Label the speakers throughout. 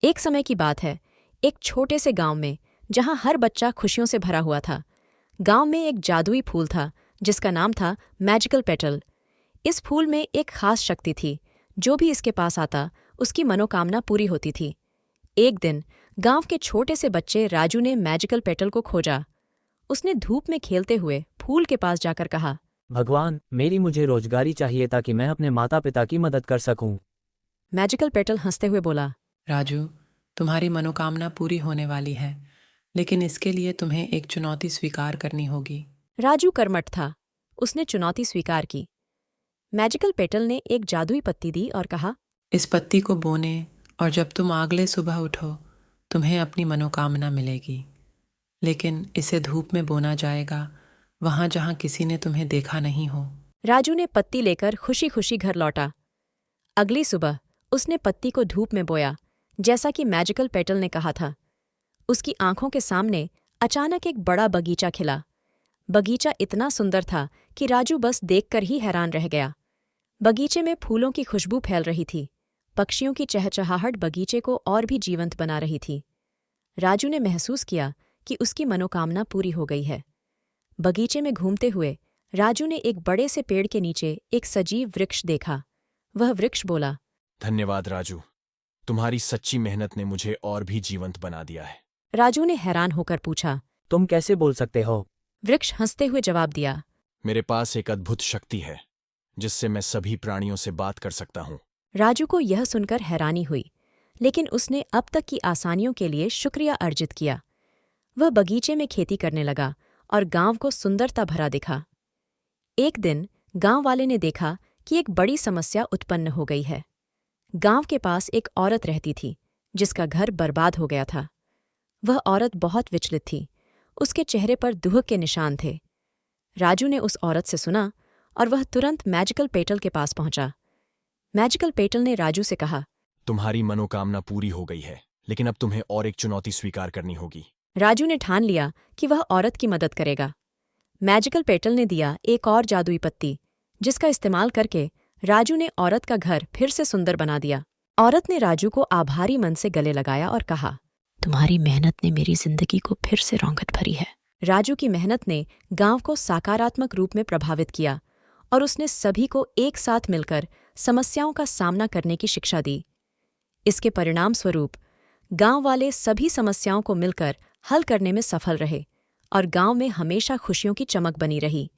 Speaker 1: एक समय की बात है, एक छोटे से गांव में, जहां हर बच्चा खुशियों से भरा हुआ था। गांव में एक जादुई फूल था जिसका नाम था मैजिकल पेटल। इस फूल में एक खास शक्ति थी। जो भी इसके पास आता उसकी मनोकामना पूरी होती थी। एक दिन गांव के छोटे से बच्चे राजू ने मैजिकल पेटल को खोजा। उसने धूप में खेलते हुए फूल के पास जाकर कहा,
Speaker 2: भगवान, मुझे रोजगारी चाहिए ताकि मैं अपने माता पिता की मदद कर सकूं।
Speaker 1: मैजिकल पेटल हंसते हुए बोला,
Speaker 3: राजू, तुम्हारी मनोकामना पूरी होने वाली है, लेकिन इसके लिए तुम्हें एक चुनौती स्वीकार करनी होगी।
Speaker 1: राजू कर्मठ था। उसने चुनौती स्वीकार की। मैजिकल पेटल ने एक जादुई पत्ती दी और कहा,
Speaker 3: इस पत्ती को बोने और जब तुम अगले सुबह उठो, तुम्हें अपनी मनोकामना मिलेगी। लेकिन इसे धूप में बोना जाएगा, वहां जहां किसी ने तुम्हें देखा नहीं हो।
Speaker 1: राजू ने पत्ती लेकर खुशी खुशी घर लौटा। अगली सुबह उसने पत्ती को धूप में बोया, जैसा कि मैजिकल पेटल ने कहा था। उसकी आंखों के सामने अचानक एक बड़ा बगीचा खिला। बगीचा इतना सुंदर था कि राजू बस देखकर ही हैरान रह गया। बगीचे में फूलों की खुशबू फैल रही थी। पक्षियों की चहचहाहट बगीचे को और भी जीवंत बना रही थी। राजू ने महसूस किया कि उसकी मनोकामना पूरी हो गई है। बगीचे में घूमते हुए राजू ने एक बड़े से पेड़ के नीचे एक सजीव वृक्ष देखा। वह वृक्ष बोला,
Speaker 4: धन्यवाद राजू, तुम्हारी सच्ची मेहनत ने मुझे और भी जीवंत बना दिया है।
Speaker 1: राजू ने हैरान होकर पूछा।
Speaker 2: तुम कैसे बोल सकते हो?
Speaker 1: वृक्ष हंसते हुए जवाब दिया,
Speaker 4: मेरे पास एक अद्भुत शक्ति है जिससे मैं सभी प्राणियों से बात कर सकता हूँ।
Speaker 1: राजू को यह सुनकर हैरानी हुई, लेकिन उसने अब तक की आसानियों के लिए शुक्रिया अर्जित किया। वह बगीचे में खेती करने लगा और गांव को सुंदरता भरा दिखा। एक दिन गांव वाले ने देखा कि एक बड़ी समस्या उत्पन्न हो गई है। गांव के पास एक औरत रहती थी जिसका घर बर्बाद हो गया था। वह औरत बहुत विचलित थी। उसके चेहरे पर दुख के निशान थे। राजू ने उस औरत से सुना और वह तुरंत मैजिकल पेटल के पास पहुंचा। मैजिकल पेटल ने राजू से कहा,
Speaker 4: तुम्हारी मनोकामना पूरी हो गई है, लेकिन अब तुम्हें और एक चुनौती स्वीकार करनी होगी।
Speaker 1: राजू ने ठान लिया कि वह औरत की मदद करेगा। मैजिकल पेटल ने दिया एक और जादुई पत्ती, जिसका इस्तेमाल करके राजू ने औरत का घर फिर से सुंदर बना दिया। औरत ने राजू को आभारी मन से गले लगाया और कहा, तुम्हारी मेहनत ने मेरी जिंदगी को फिर से रौनक भरी है। राजू की मेहनत ने गांव को सकारात्मक रूप में प्रभावित किया और उसने सभी को एक साथ मिलकर समस्याओं का सामना करने की शिक्षा दी। इसके परिणाम स्वरूप गांव वाले सभी समस्याओं को मिलकर हल करने में सफल रहे और गांव में हमेशा खुशियों की चमक बनी रही।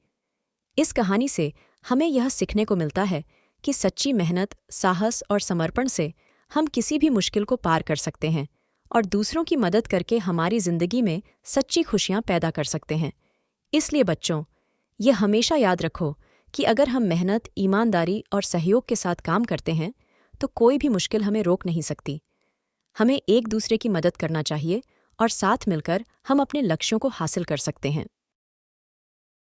Speaker 1: इस कहानी से हमें यह सीखने को मिलता है कि सच्ची मेहनत, साहस और समर्पण से हम किसी भी मुश्किल को पार कर सकते हैं और दूसरों की मदद करके हमारी जिंदगी में सच्ची खुशियां पैदा कर सकते हैं। इसलिए बच्चों, ये हमेशा याद रखो कि अगर हम मेहनत, ईमानदारी और सहयोग के साथ काम करते हैं तो कोई भी मुश्किल हमें रोक नहीं सकती। हमें एक दूसरे की मदद करना चाहिए और साथ मिलकर हम अपने लक्ष्यों को हासिल कर सकते हैं।